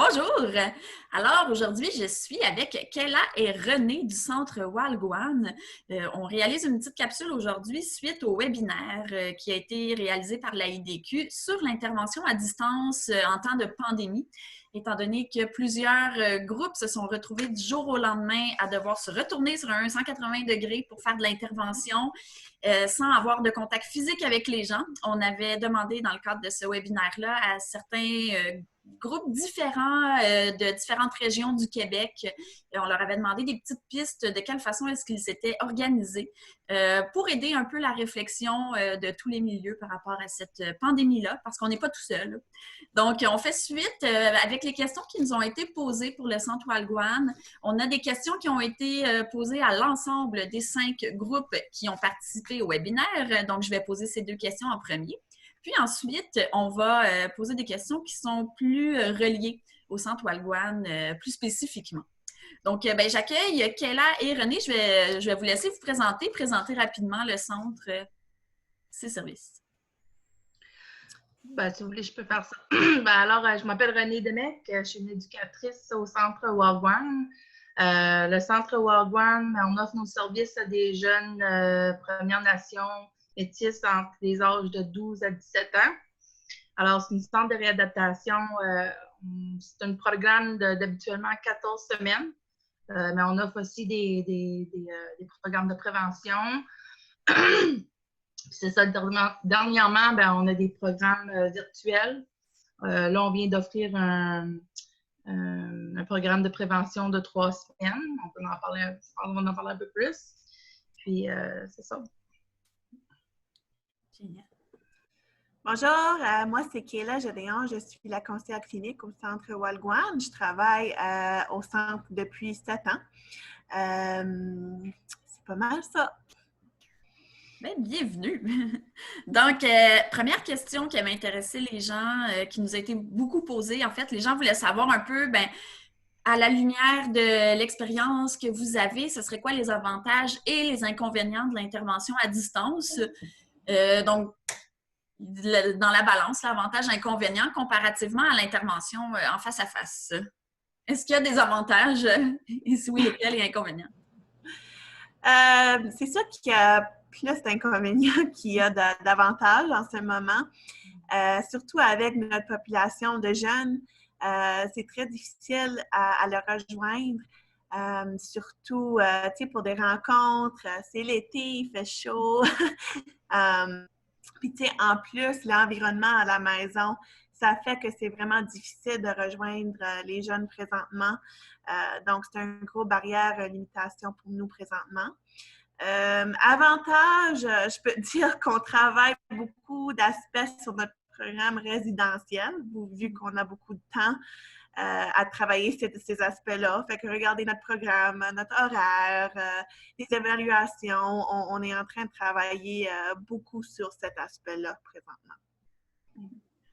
Bonjour! Alors, aujourd'hui, je suis avec Kayla et René du Centre Walgwan. On réalise une petite capsule aujourd'hui suite au webinaire qui a été réalisé par la IDQ sur l'intervention à distance en temps de pandémie, étant donné que plusieurs groupes se sont retrouvés du jour au lendemain à devoir se retourner sur un 180 degrés pour faire de l'intervention sans avoir de contact physique avec les gens. On avait demandé dans le cadre de ce webinaire-là à certains groupes différents de différentes régions du Québec. On leur avait demandé des petites pistes de quelle façon est-ce qu'ils s'étaient organisés pour aider un peu la réflexion de tous les milieux par rapport à cette pandémie-là, parce qu'on n'est pas tout seul. Donc, on fait suite avec les questions qui nous ont été posées pour le Centre Walgwan. On a des questions qui ont été posées à l'ensemble des 5 groupes qui ont participé au webinaire. Donc, je vais poser ces 2 questions en premier. Puis ensuite, on va poser des questions qui sont plus reliées au Centre Walgwan plus spécifiquement. Donc, j'accueille Kayla et René. Je vais vous laisser vous présenter rapidement le centre, ses services. Si vous voulez, je peux faire ça. Je m'appelle Renée Demecq, je suis une éducatrice au Centre Walgwan. Le Centre Walgwan, on offre nos services à des jeunes Premières Nations, métis entre les âges de 12 à 17 ans. Alors, c'est une centre de réadaptation. C'est un programme d'habituellement 14 semaines, mais on offre aussi des programmes de prévention. C'est ça, dernièrement, on a des programmes virtuels. Là, on vient d'offrir un programme de prévention de 3 semaines. On va en parler un peu plus. Puis, c'est ça. Génial. Bonjour, moi c'est Kayla Gédéon, je suis la conseillère clinique au Centre Walgwan. Je travaille au centre depuis 7 ans. C'est pas mal ça. Bien, bienvenue! Donc, première question qui avait intéressé les gens, qui nous a été beaucoup posée. En fait, les gens voulaient savoir un peu, à la lumière de l'expérience que vous avez, ce serait quoi les avantages et les inconvénients de l'intervention à distance? Donc, dans la balance, l'avantage-inconvénient comparativement à l'intervention en face à face. Est-ce qu'il y a des avantages? Et si oui, lesquels et inconvénients? C'est sûr qu'il y a plus d'inconvénients qu'il y a d'avantages en ce moment. Surtout avec notre population de jeunes, c'est très difficile à le rejoindre. Surtout, pour des rencontres, c'est l'été, il fait chaud. Puis, en plus, l'environnement à la maison, ça fait que c'est vraiment difficile de rejoindre les jeunes présentement. Donc, c'est une grosse barrière, limitation pour nous présentement. Avantage, je peux dire qu'on travaille beaucoup d'aspects sur notre programme résidentiel, vu qu'on a beaucoup de temps à travailler ces aspects-là. Fait que regardez notre programme, notre horaire, les évaluations, on est en train de travailler beaucoup sur cet aspect-là présentement.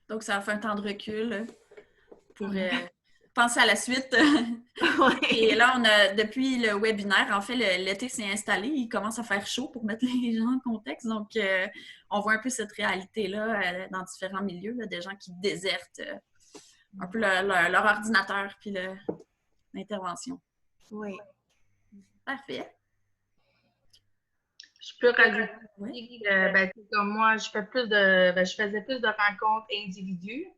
Donc, ça a fait un temps de recul pour penser à la suite. Et là, depuis le webinaire, en fait, l'été s'est installé. Il commence à faire chaud pour mettre les gens en contexte. Donc, on voit un peu cette réalité-là dans différents milieux, là, des gens qui désertent un peu leur ordinateur puis l'intervention. Oui. Parfait. Je peux rajouter, comme moi, je faisais plus de rencontres individuelles.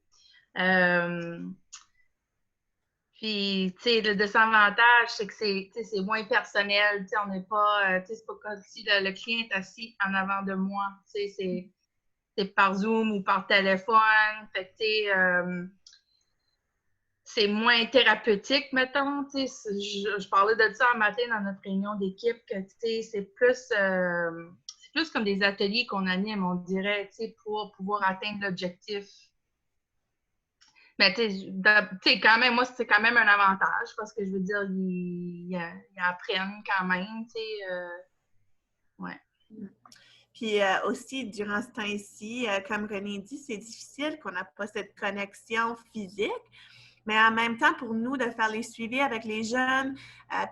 Puis, tu sais, le désavantage, c'est que c'est moins personnel. Tu sais, on n'est pas, c'est pas comme si le client est assis en avant de moi. Tu sais, c'est par Zoom ou par téléphone. Fait que, tu sais, c'est moins thérapeutique, mettons. Tu sais, je parlais de ça un matin dans notre réunion d'équipe, que, tu sais, c'est plus comme des ateliers qu'on anime, on dirait, tu sais, pour pouvoir atteindre l'objectif. Mais tu sais, quand même, moi, c'est quand même un avantage parce que je veux dire, ils apprennent quand même, tu sais. Ouais. Puis aussi, durant ce temps-ci, comme René dit, c'est difficile qu'on n'a pas cette connexion physique. Mais en même temps, pour nous, de faire les suivis avec les jeunes,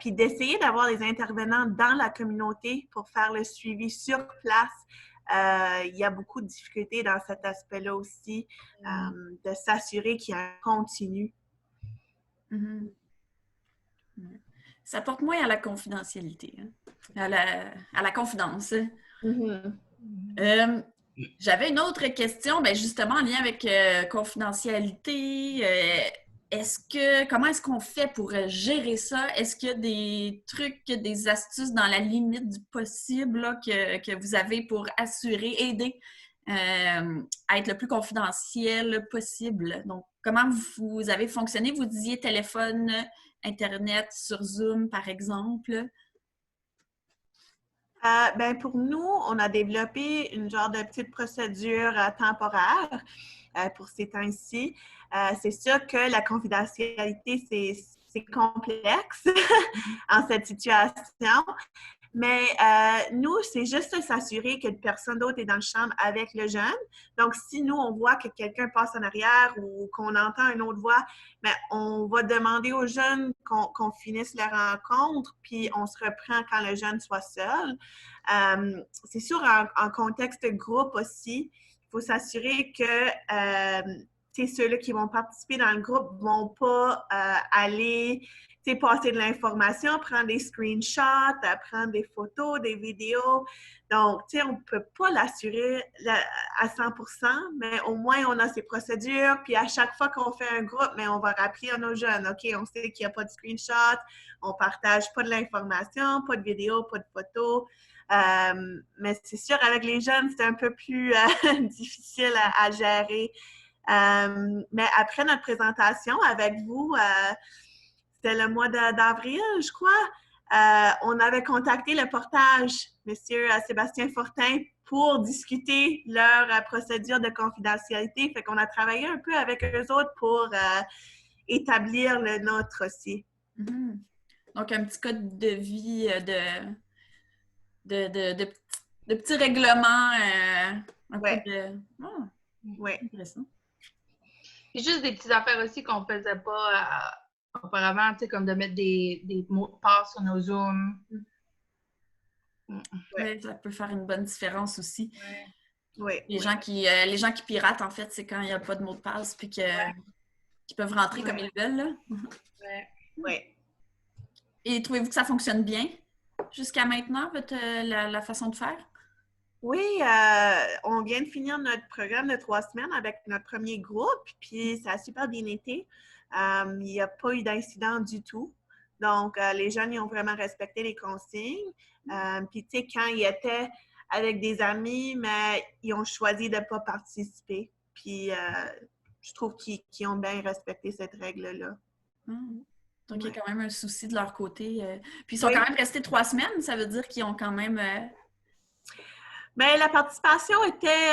puis d'essayer d'avoir des intervenants dans la communauté pour faire le suivi sur place, il y a beaucoup de difficultés dans cet aspect-là aussi, de s'assurer qu'il y a un continu. Mhm. Ça porte moins à la confidentialité, hein, à la confidence. Mhm. Euh, J'avais une autre question, ben justement en lien avec confidentialité. Comment est-ce qu'on fait pour gérer ça? Est-ce qu'il y a des trucs, des astuces dans la limite du possible là, que vous avez pour aider à être le plus confidentiel possible? Donc, comment vous avez fonctionné? Vous disiez téléphone, Internet, sur Zoom, par exemple. Ben pour nous, on a développé une genre de petite procédure temporaire pour ces temps-ci. C'est sûr que la confidentialité, c'est complexe en cette situation. Mais nous, c'est juste de s'assurer que personne d'autre est dans la chambre avec le jeune. Donc, si nous, on voit que quelqu'un passe en arrière ou qu'on entend une autre voix, bien, on va demander aux jeunes qu'on finisse la rencontre, puis on se reprend quand le jeune soit seul. C'est sûr, en contexte groupe aussi, il faut s'assurer que ceux-là qui vont participer dans le groupe ne vont pas aller passer de l'information, prendre des screenshots, prendre des photos, des vidéos. Donc, on ne peut pas l'assurer à 100%, mais au moins, on a ces procédures. Puis, à chaque fois qu'on fait un groupe, mais on va rappeler à nos jeunes, OK, on sait qu'il n'y a pas de screenshot, on ne partage pas de l'information, pas de vidéo, pas de photos. Mais c'est sûr, avec les jeunes, c'est un peu plus difficile à gérer. Mais après notre présentation avec vous, c'était le mois d'avril, je crois. On avait contacté le portage, M. Sébastien Fortin, pour discuter leur procédure de confidentialité. Fait qu'on a travaillé un peu avec eux autres pour établir le nôtre aussi. Mm-hmm. Donc, un petit code de vie de petits règlements. Un peu de... Oh, intéressant. C'est juste des petites affaires aussi qu'on faisait pas auparavant, tu sais, comme de mettre des mots de passe sur nos Zooms. Oui, ça peut faire une bonne différence aussi. Ouais. Les gens qui piratent, en fait, c'est quand il n'y a pas de mot de passe puis qu'ils peuvent rentrer comme ils veulent. Là. Ouais. Et trouvez-vous que ça fonctionne bien jusqu'à maintenant, la façon de faire? Oui, on vient de finir notre programme de 3 semaines avec notre premier groupe, puis ça a super bien été. Il n'y a pas eu d'incident du tout. Donc, les jeunes, ils ont vraiment respecté les consignes. Puis, tu sais, quand ils étaient avec des amis, mais ils ont choisi de ne pas participer. Puis, je trouve qu'ils ont bien respecté cette règle-là. Donc, il y a quand même un souci de leur côté. Puis, ils sont quand même restés 3 semaines. Ça veut dire qu'ils ont quand même... Bien, la participation était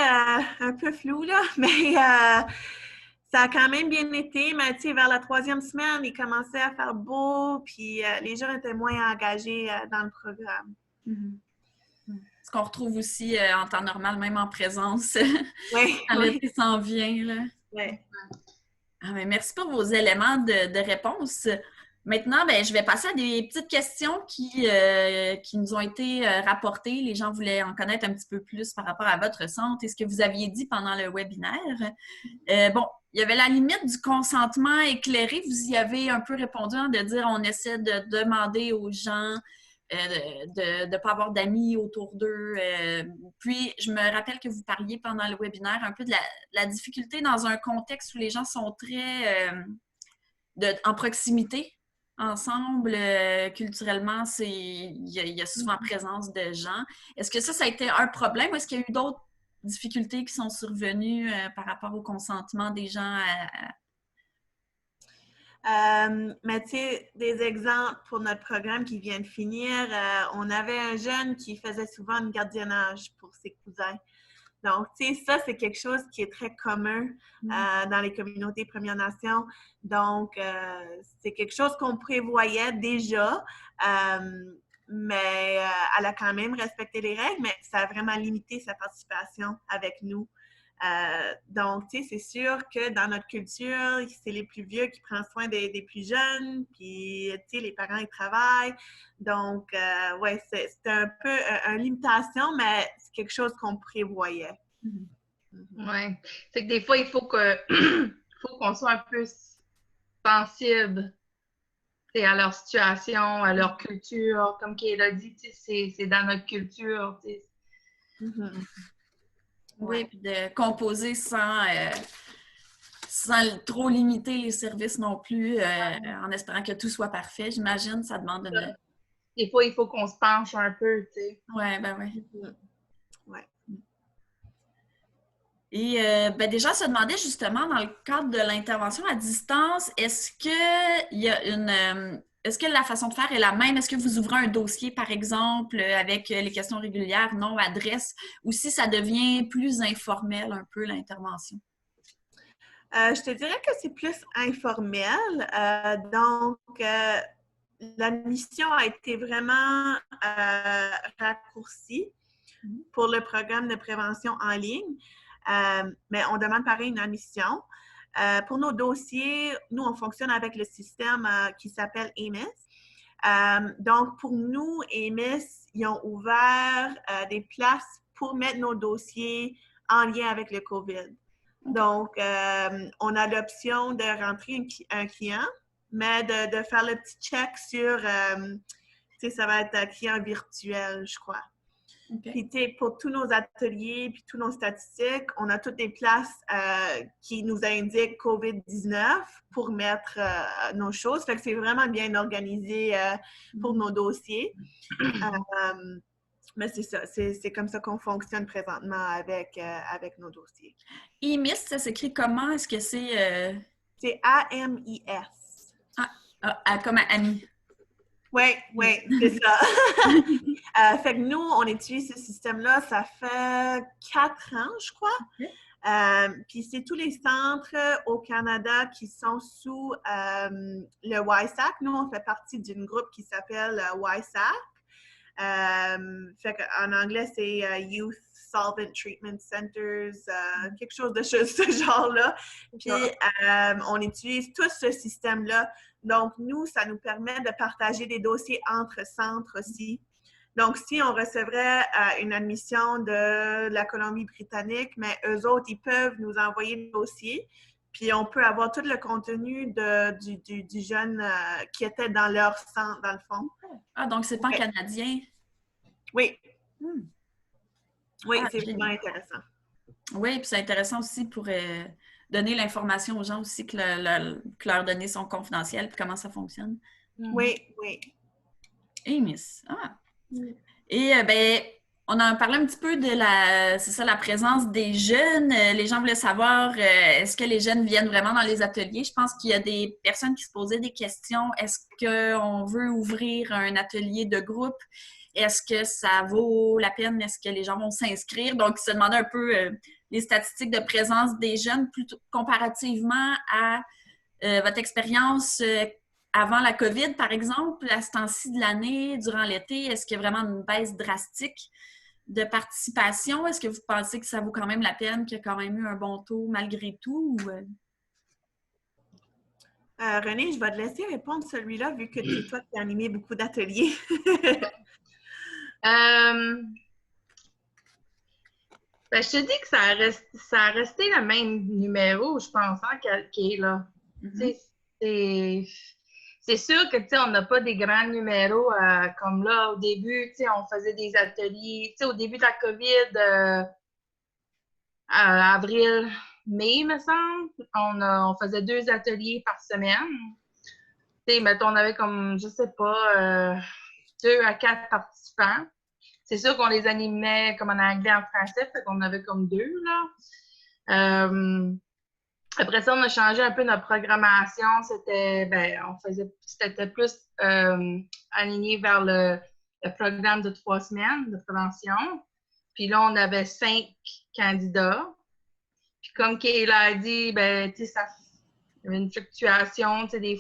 un peu floue, là, mais ça a quand même bien été. Mais tu sais, vers la 3e semaine, il commençait à faire beau, puis les gens étaient moins engagés dans le programme. Ce qu'on retrouve aussi en temps normal, même en présence. Oui. Quand l'été s'en vient, là. Oui. Ah, mais merci pour vos éléments de réponse. Maintenant, ben, je vais passer à des petites questions qui nous ont été rapportées. Les gens voulaient en connaître un petit peu plus par rapport à votre centre et ce que vous aviez dit pendant le webinaire. Bon, il y avait la limite du consentement éclairé. Vous y avez un peu répondu, hein, de dire on essaie de demander aux gens de ne pas avoir d'amis autour d'eux. Puis, je me rappelle que vous parliez pendant le webinaire un peu de la difficulté dans un contexte où les gens sont très en proximité ensemble. Culturellement, il y a souvent présence de gens. Est-ce que ça a été un problème ou est-ce qu'il y a eu d'autres difficultés qui sont survenues par rapport au consentement des gens mais tu sais, des exemples pour notre programme qui vient de finir, on avait un jeune qui faisait souvent un gardiennage pour ses cousins. Donc, tu sais, ça, c'est quelque chose qui est très commun dans les communautés Premières Nations. Donc, c'est quelque chose qu'on prévoyait déjà, mais elle a quand même respecté les règles, mais ça a vraiment limité sa participation avec nous. Donc, tu sais, c'est sûr que dans notre culture, c'est les plus vieux qui prennent soin des plus jeunes, puis, tu sais, les parents, ils travaillent. Donc, ouais, c'est un peu une limitation, mais c'est quelque chose qu'on prévoyait. Oui. C'est que des fois, il faut qu'on soit un peu sensible à leur situation, à leur culture. Comme qu'elle a dit, c'est dans notre culture. Mhm. Oui, puis de composer sans trop limiter les services non plus, en espérant que tout soit parfait. J'imagine, ça demande une... Des fois, il faut qu'on se penche un peu, tu sais. Oui, ben oui. Ouais. Et ben déjà, se demander justement, dans le cadre de l'intervention à distance, est-ce que la façon de faire est la même? Est-ce que vous ouvrez un dossier, par exemple, avec les questions régulières, nom, adresse, ou si ça devient plus informel un peu l'intervention? Je te dirais que c'est plus informel. Donc, la mission a été vraiment raccourcie pour le programme de prévention en ligne. Mais on demande pareil une admission. Pour nos dossiers, nous, on fonctionne avec le système qui s'appelle AMIS. Donc, pour nous, AMIS, ils ont ouvert des places pour mettre nos dossiers en lien avec le COVID. Donc, on a l'option de rentrer un client, mais de faire le petit check sur, tu sais, ça va être un client virtuel, je crois. Okay. Puis, pour tous nos ateliers puis tous nos statistiques, on a toutes des places qui nous indiquent COVID-19 pour mettre nos choses. Fait que c'est vraiment bien organisé pour nos dossiers. Mais c'est ça, c'est comme ça qu'on fonctionne présentement avec nos dossiers. IMIS, ça s'écrit comment? Est-ce que c'est... C'est AMIS. Comme ami. Oui, c'est ça. Fait que nous, on utilise ce système-là, ça fait 4 ans, je crois. Okay. Puis c'est tous les centres au Canada qui sont sous le WISAC. Nous, on fait partie d'une groupe qui s'appelle WISAC. Fait qu'en anglais, c'est Youth Solvent Treatment Centers, quelque chose de ce genre-là. Puis, on utilise tout ce système-là. Donc, nous, ça nous permet de partager des dossiers entre centres aussi. Donc, si on recevrait une admission de la Colombie-Britannique, mais eux autres, ils peuvent nous envoyer le dossier. Puis, on peut avoir tout le contenu du jeune qui était dans leur centre, dans le fond. Ah, donc c'est pas canadien? Oui. Oui, c'est vraiment intéressant. Oui, puis c'est intéressant aussi pour donner l'information aux gens aussi que leurs données sont confidentielles, puis comment ça fonctionne. Oui. Miss. Et ben, on en parlait un petit peu de la présence des jeunes. Les gens voulaient savoir, est-ce que les jeunes viennent vraiment dans les ateliers? Je pense qu'il y a des personnes qui se posaient des questions. Est-ce qu'on veut ouvrir un atelier de groupe? Est-ce que ça vaut la peine? Est-ce que les gens vont s'inscrire? Donc, ils se demandaient un peu les statistiques de présence des jeunes plutôt comparativement à votre expérience avant la COVID, par exemple, à ce temps-ci de l'année, durant l'été. Est-ce qu'il y a vraiment une baisse drastique de participation? Est-ce que vous pensez que ça vaut quand même la peine, qu'il y a quand même eu un bon taux malgré tout? Ou... Renée, je vais te laisser répondre celui-là, vu que c'est toi qui as animé beaucoup d'ateliers. Ben, je te dis que ça a resté le même numéro, je pense, hein, qui est là. C'est sûr que, tu sais, on n'a pas des grands numéros comme là, au début, tu sais, on faisait des ateliers, tu sais, au début de la COVID, avril, mai, me semble, on faisait 2 ateliers par semaine. Tu sais, mettons, on avait comme, je sais pas, 2 à 4 participants. C'est sûr qu'on les animait comme en anglais et en français, fait qu'on avait comme 2, là. Après ça, on a changé un peu notre programmation. C'était plus aligné vers le programme de 3 semaines de prévention. Puis là, on avait 5 candidats. Puis comme Kayla a dit, ben, tu sais, il y avait une fluctuation, tu sais,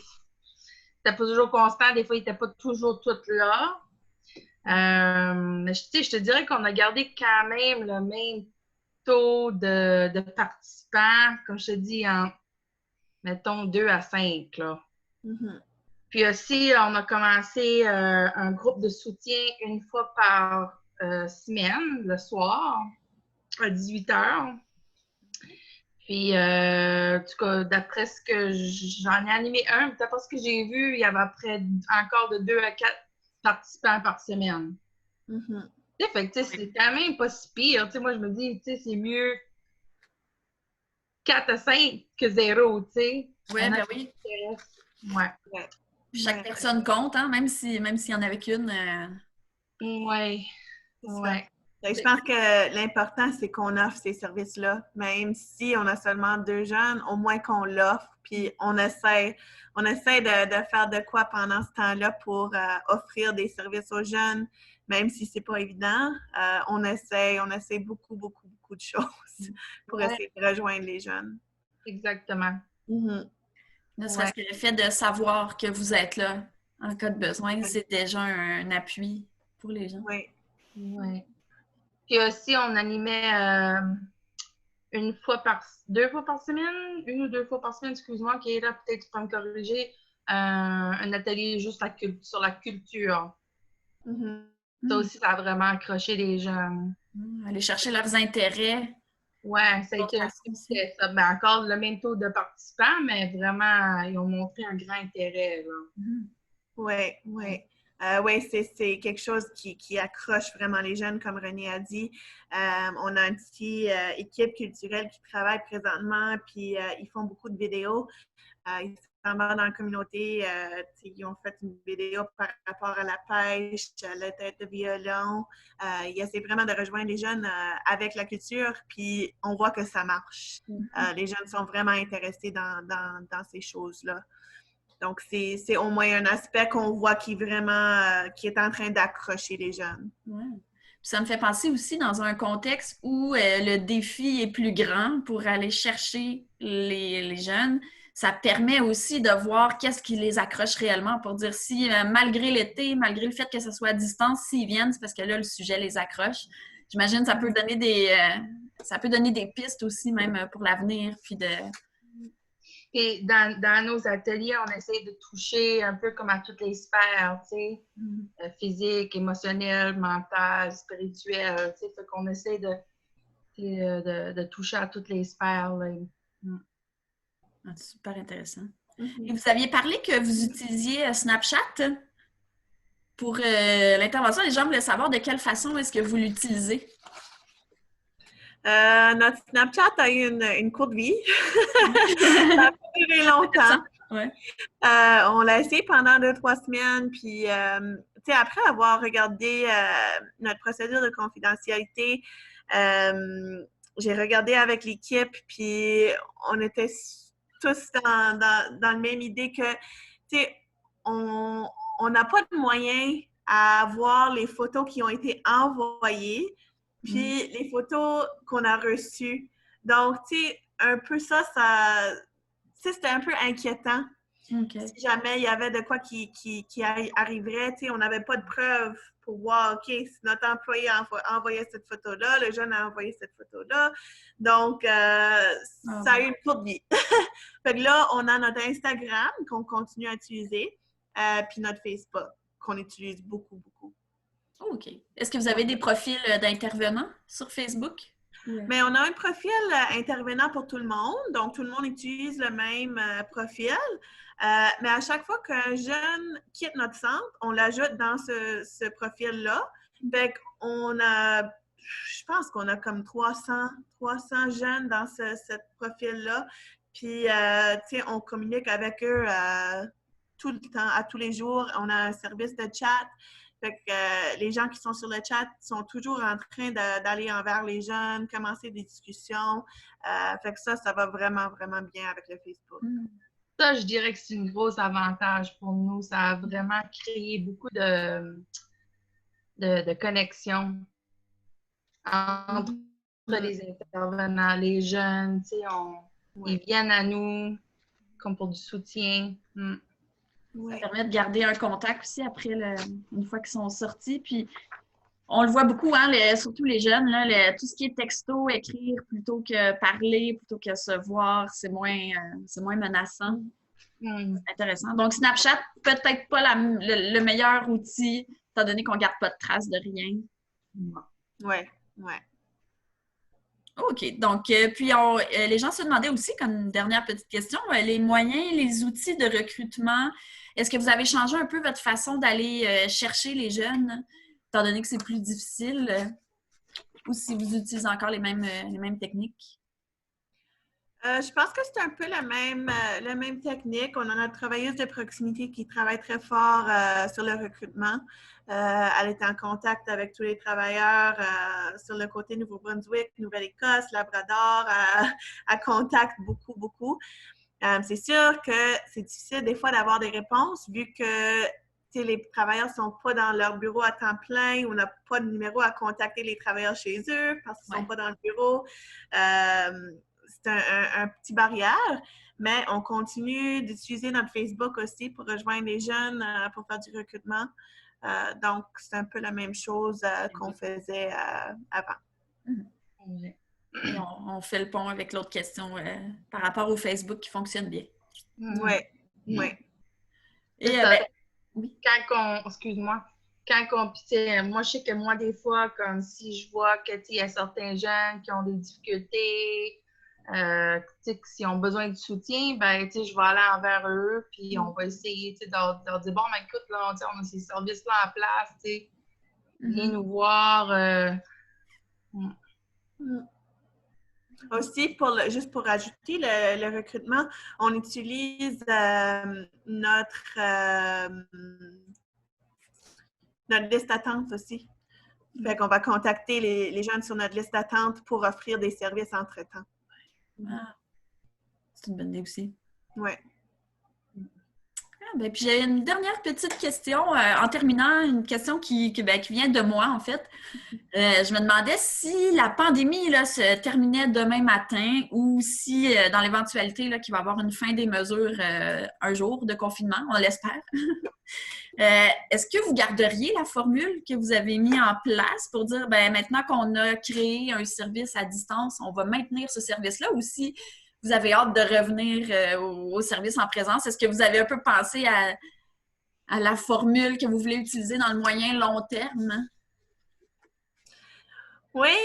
c'était pas toujours constant, des fois, ils n'étaient pas toujours tous là. Mais je te dirais qu'on a gardé quand même le même taux de participants, comme je te dis, en, mettons, 2 à 5, là. Mm-hmm. Puis aussi, on a commencé un groupe de soutien une fois par semaine, le soir, à 18h. Puis, en tout cas, d'après ce que j'en ai animé un, puis d'après ce que j'ai vu, il y avait après encore de 2 à 4 participants par semaine. Mhm. Tu sais, fait que, tu sais, c'est quand même pas si pire. Tu sais, moi, je me dis, tu sais, c'est mieux 4 à 5 que 0, tu sais. Oui, Il y en a ben qui oui. s'intéressent. Ouais. Ouais. Chaque Ouais. personne compte, hein, même s'il y en avait qu'une. Ouais. C'est ça. Ouais. Fait que je pense que l'important, c'est qu'on offre ces services-là. Même si on a seulement 2 jeunes, au moins qu'on l'offre, puis on essaie de faire de quoi pendant ce temps-là pour offrir des services aux jeunes, même si c'est pas évident. On essaie beaucoup, beaucoup, beaucoup de choses pour Ouais, essayer de rejoindre les jeunes. exactement. Mhm. Ne serait-ce Ouais. que le fait de savoir que vous êtes là en cas de besoin, c'est déjà un appui pour les gens. Oui. Ouais. Puis aussi, on animait deux fois par semaine, une ou deux fois par semaine, excuse-moi, qui est là, peut-être tu peux me corriger, un atelier juste sur la culture. Mhm. Ça aussi, ça a vraiment accroché les jeunes. Aller chercher leurs intérêts Ouais, ça a d'autres été un façons aussi. succès. Ça. Ben, encore le même taux de participants, mais vraiment, ils ont montré un grand intérêt, là. Oui, oui. Oui, c'est quelque chose qui accroche vraiment les jeunes, comme René a dit. On a une petite équipe culturelle qui travaille présentement, puis ils font beaucoup de vidéos. Ils sont dans la communauté, ils ont fait une vidéo par rapport à la pêche, à la tête de violon. Ils essaient vraiment de rejoindre les jeunes avec la culture, puis on voit que ça marche. Les jeunes sont vraiment intéressés dans ces choses-là. Donc, c'est au moins un aspect qu'on voit qui est en train d'accrocher les jeunes. Ouais. Puis ça me fait penser aussi dans un contexte où le défi est plus grand pour aller chercher les jeunes. Ça permet aussi de voir qu'est-ce qui les accroche réellement pour dire si, malgré l'été, malgré le fait que ce soit à distance, s'ils viennent, c'est parce que là, le sujet les accroche. J'imagine que ça peut donner des pistes aussi, même pour l'avenir, puis de... Et dans nos ateliers, on essaie de toucher un peu comme à toutes les sphères, tu sais, physique, émotionnel, mental, spirituel, tu sais, fait qu'on essaie de toucher à toutes les sphères, là. Ah, c'est super intéressant. Et Mhm. vous aviez parlé que vous utilisiez Snapchat pour l'intervention. Les gens voulaient savoir de quelle façon est-ce que vous l'utilisez. Notre Snapchat a eu une courte vie. Ça a pas duré longtemps. Ouais. On l'a essayé pendant 2-3 semaines, puis après avoir regardé notre procédure de confidentialité, j'ai regardé avec l'équipe, puis on était tous dans la même idée que, on n'a pas de moyens à voir les photos qui ont été envoyées, puis les photos qu'on a reçues. Donc, un peu c'était un peu inquiétant. Okay. Si jamais il y avait de quoi qui arriverait, on n'avait pas de preuves pour voir, OK, si notre employé a envoyé cette photo-là, le jeune a envoyé cette photo-là. Donc, ça a eu une courte vie. Fait que là, on a notre Instagram qu'on continue à utiliser, puis notre Facebook qu'on utilise beaucoup, beaucoup. OK. Est-ce que vous avez des profils d'intervenants sur Facebook? Mais on a un profil intervenant pour tout le monde, donc tout le monde utilise le même profil. Mais à chaque fois qu'un jeune quitte notre centre, on l'ajoute dans ce profil-là. Fait qu'on a, je pense qu'on a comme 300 jeunes dans ce profil-là. Puis, on communique avec eux tout le temps, à tous les jours. On a un service de chat. Fait que les gens qui sont sur le chat sont toujours en train d'aller envers les jeunes, commencer des discussions. Fait que ça va vraiment, vraiment bien avec le Facebook. Ça, je dirais que c'est un gros avantage pour nous. Ça a vraiment créé beaucoup de connexions entre les intervenants, les jeunes. Tu sais, ils viennent à nous comme pour du soutien. Ça permet de garder un contact aussi après, une fois qu'ils sont sortis. Puis, on le voit beaucoup, hein, surtout les jeunes, là, tout ce qui est texto, écrire plutôt que parler, plutôt que se voir, c'est moins menaçant. C'est intéressant. Donc, Snapchat, peut-être pas le meilleur outil, étant donné qu'on ne garde pas de traces de rien. Oui, oui. OK. Donc, puis les gens se demandaient aussi, comme une dernière petite question, les moyens, les outils de recrutement. Est-ce que vous avez changé un peu votre façon d'aller chercher les jeunes, étant donné que c'est plus difficile, ou si vous utilisez encore les mêmes techniques? Je pense que c'est un peu la même technique. On a notre travailleuse de proximité qui travaille très fort sur le recrutement. Elle est en contact avec tous les travailleurs sur le côté Nouveau-Brunswick, Nouvelle-Écosse, Labrador. Elle contacte beaucoup. C'est sûr que c'est difficile des fois d'avoir des réponses vu que les travailleurs ne sont pas dans leur bureau à temps plein, on n'a pas de numéro à contacter les travailleurs chez eux parce qu'ils ne sont pas dans le bureau. C'est un petit barrière, mais on continue d'utiliser notre Facebook aussi pour rejoindre les jeunes, pour faire du recrutement. Donc, c'est un peu la même chose qu'on faisait avant. Mm-hmm. Et on fait le pont avec l'autre question par rapport au Facebook qui fonctionne bien. Oui. Et oui. Excuse-moi, moi, je sais que moi, des fois, comme si je vois que il y a certains jeunes qui ont des difficultés, qui ont besoin de soutien, ben, je vais aller envers eux, puis on va essayer de leur dire, bon, ben, écoute, là, on a ces services-là en place, viens nous voir. Aussi, juste pour ajouter le recrutement, on utilise notre liste d'attente aussi. Fait qu'on va contacter les jeunes sur notre liste d'attente pour offrir des services entre-temps. Ah, c'est une bonne idée aussi. Oui. Ben, puis j'ai une dernière petite question en terminant, une question qui vient de moi en fait. Je me demandais si la pandémie là, se terminait demain matin ou si dans l'éventualité qu'il va y avoir une fin des mesures un jour de confinement, on l'espère. Est-ce que vous garderiez la formule que vous avez mis en place pour dire ben maintenant qu'on a créé un service à distance, on va maintenir ce service-là ou si vous avez hâte de revenir au service en présence? Est-ce que vous avez un peu pensé à la formule que vous voulez utiliser dans le moyen long terme? Oui,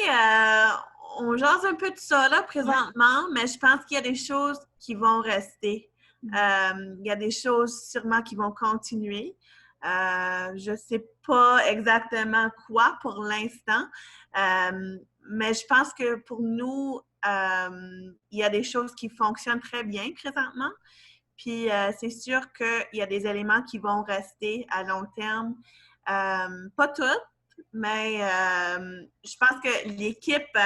on jase un peu de ça là présentement, mais je pense qu'il y a des choses qui vont rester. Il y a des choses sûrement qui vont continuer. Je ne sais pas exactement quoi pour l'instant, mais je pense que pour nous, il y a des choses qui fonctionnent très bien présentement. Puis c'est sûr qu'il y a des éléments qui vont rester à long terme. Pas toutes, mais je pense que l'équipe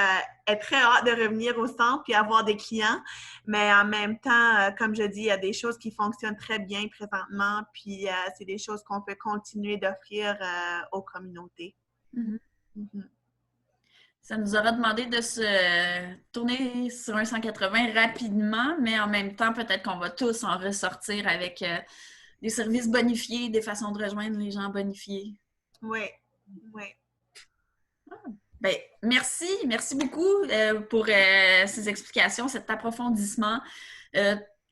est très hâte de revenir au centre puis avoir des clients. Mais en même temps, comme je dis, il y a des choses qui fonctionnent très bien présentement. Puis c'est des choses qu'on peut continuer d'offrir aux communautés. Mm-hmm. Mm-hmm. Ça nous aura demandé de se tourner sur un 180 rapidement, mais en même temps, peut-être qu'on va tous en ressortir avec des services bonifiés, des façons de rejoindre les gens bonifiés. Oui. Ben, merci beaucoup pour ces explications, cet approfondissement.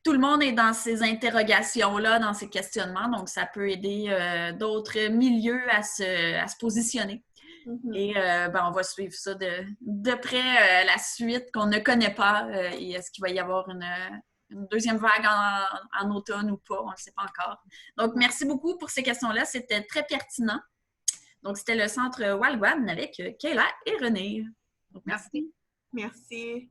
Tout le monde est dans ces interrogations-là, dans ces questionnements, donc ça peut aider d'autres milieux à se positionner. Mm-hmm. Et on va suivre ça de près, la suite qu'on ne connaît pas. Et est-ce qu'il va y avoir une deuxième vague en automne ou pas? On ne le sait pas encore. Donc, merci beaucoup pour ces questions-là. C'était très pertinent. Donc, c'était le centre Walgwan avec Kayla et René. Donc, merci. Merci.